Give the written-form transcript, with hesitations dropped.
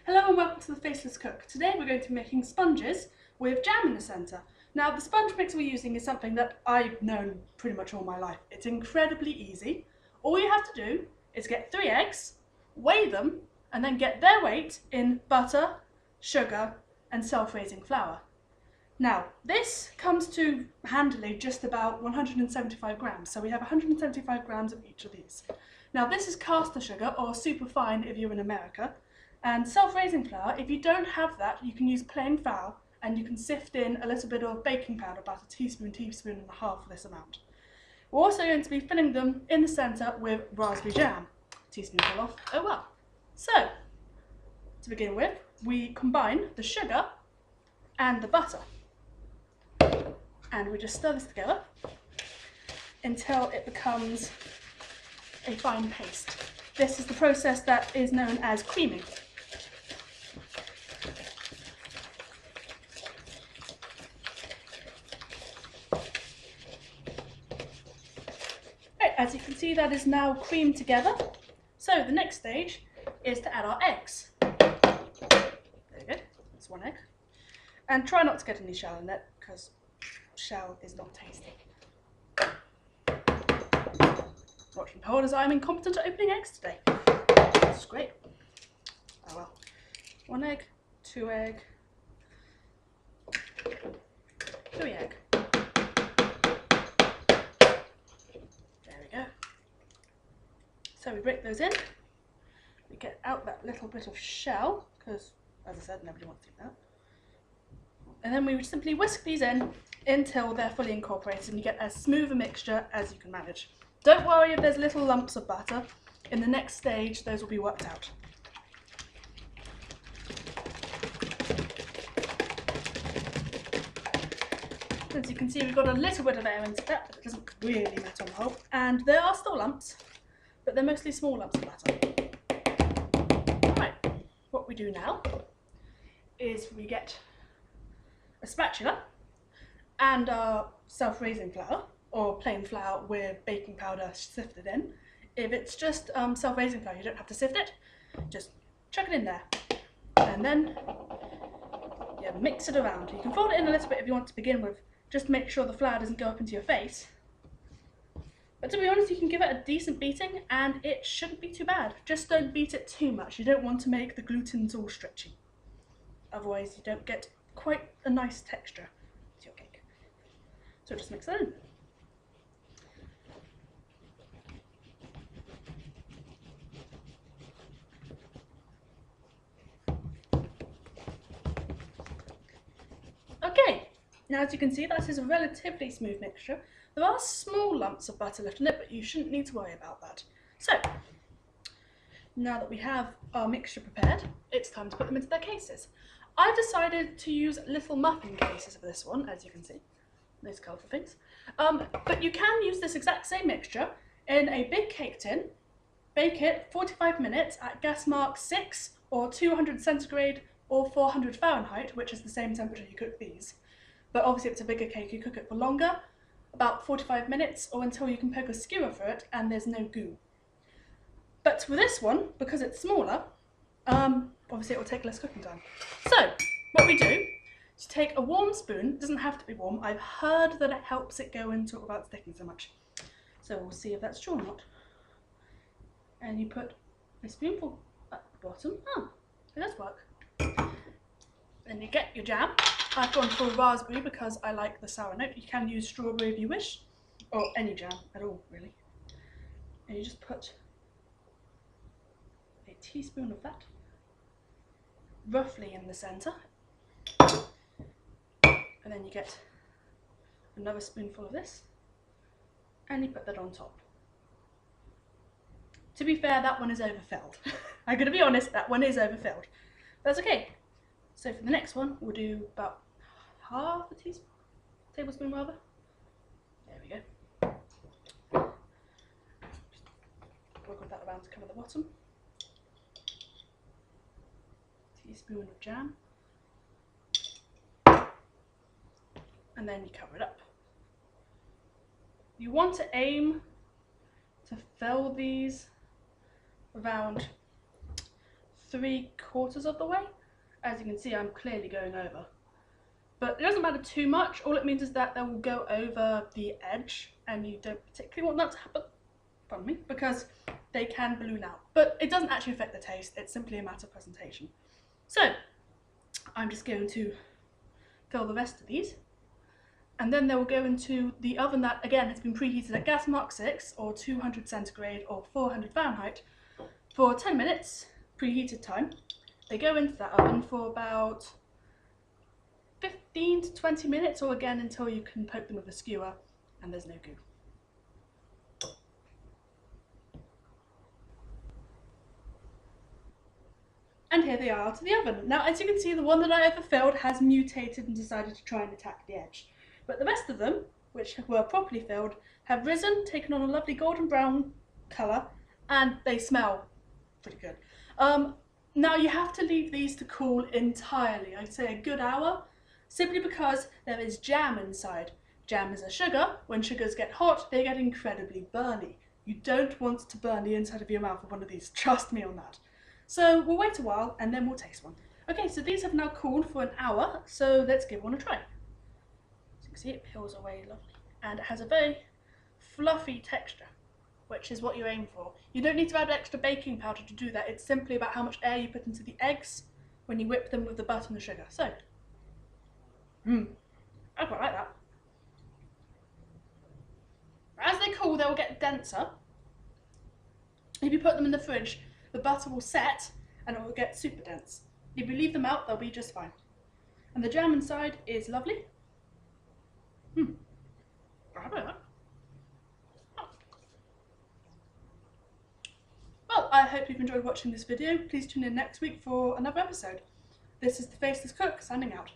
Hello and welcome to the Faceless Cook. Today we're going to be making sponges with jam in the centre. Now the sponge mix we're using is something that I've known pretty much all my life. It's incredibly easy. All you have to do is get 3 eggs, weigh them, and then get their weight in butter, sugar and self-raising flour. Now this comes to handily just about 175 grams, so we have 175 grams of each of these. Now this is caster sugar, or superfine if you're in America. And self-raising flour, if you don't have that, you can use plain flour and you can sift in a little bit of baking powder, about a teaspoon and a half of this amount. We're also going to be filling them in the centre with raspberry jam. Teaspoonful off, oh well. So, to begin with, we combine the sugar and the butter. And we just stir this together until it becomes a fine paste. This is the process that is known as creaming. As you can see, that is now creamed together. So the next stage is to add our eggs. There you go, that's 1 egg. And try not to get any shell in it, because shell is not tasty. Watch and hold as I'm incompetent at opening eggs today. That's great. Oh well. 1 egg, 2 egg, 3 egg. So we break those in, we get out that little bit of shell, because as I said, nobody wants to eat that. And then we would simply whisk these in until they're fully incorporated and you get as smooth a mixture as you can manage. Don't worry if there's little lumps of butter. In the next stage, those will be worked out. As you can see, we've got a little bit of air into that, but it doesn't really matter on the whole. And there are still lumps, but they're mostly small lumps of batter. Right, what we do now is we get a spatula and our self-raising flour, or plain flour with baking powder sifted in. If it's just self-raising flour, you don't have to sift it, just chuck it in there. And then mix it around. You can fold it in a little bit if you want to begin with, just to make sure the flour doesn't go up into your face. But to be honest, you can give it a decent beating and it shouldn't be too bad. Just don't beat it too much. You don't want to make the glutens all stretchy. Otherwise you don't get quite a nice texture to your cake. So just mix that in. Okay, now as you can see, that is a relatively smooth mixture. There are small lumps of butter left in it, but you shouldn't need to worry about that. So, now that we have our mixture prepared, it's time to put them into their cases. I've decided to use little muffin cases for this one, as you can see. Those colourful things. But you can use this exact same mixture in a big cake tin, bake it 45 minutes at gas mark 6 or 200 centigrade or 400 Fahrenheit, which is the same temperature you cook these. But obviously if it's a bigger cake, you cook it for longer, about 45 minutes or until you can poke a skewer through it and there's no goo. But with this one, because it's smaller, obviously it will take less cooking time. So what we do is take a warm spoon. It doesn't have to be warm. I've heard that it helps it go into it without sticking so much. So we'll see if that's true or not. And you put a spoonful at the bottom. Oh, it does work. Then you get your jam. I've gone for raspberry because I like the sour note. You can use strawberry if you wish, or any jam at all, really. And you just put a teaspoon of that, roughly in the centre. And then you get another spoonful of this, and you put that on top. To be fair, that one is overfilled. I'm going to be honest, that one is overfilled. That's okay. So for the next one, we'll do about half a tablespoon rather. There we go. Just wiggle that around to cover the bottom. Teaspoon of jam. And then you cover it up. You want to aim to fill these around 3/4 of the way. As you can see, I'm clearly going over. But it doesn't matter too much. All it means is that they will go over the edge, and you don't particularly want that to happen, pardon me, because they can balloon out. But it doesn't actually affect the taste, it's simply a matter of presentation. So, I'm just going to fill the rest of these, and then they will go into the oven that, again, has been preheated at gas mark 6, or 200 centigrade, or 400 Fahrenheit, for 10 minutes, preheated time. They go into that oven for about 15 to 20 minutes, or again until you can poke them with a skewer and there's no goo. And here they are out of the oven. Now, as you can see, the one that I overfilled has mutated and decided to try and attack the edge. But the rest of them, which were properly filled, have risen, taken on a lovely golden brown colour, and they smell pretty good. Now you have to leave these to cool entirely. I'd say a good hour, simply because there is jam inside. Jam is a sugar. When sugars get hot, they get incredibly burny. You don't want to burn the inside of your mouth with one of these, trust me on that. So we'll wait a while and then we'll taste one. Okay, so these have now cooled for an hour, so let's give one a try. As you can see, it peels away lovely, and it has a very fluffy texture, which is what you aim for. You don't need to add extra baking powder to do that. It's simply about how much air you put into the eggs when you whip them with the butter and the sugar. So, I quite like that. As they cool, they will get denser. If you put them in the fridge, the butter will set and it will get super dense. If you leave them out, they'll be just fine. And the jam inside is lovely. I like that. Well, I hope you've enjoyed watching this video. Please tune in next week for another episode. This is the Faceless Cook, signing out.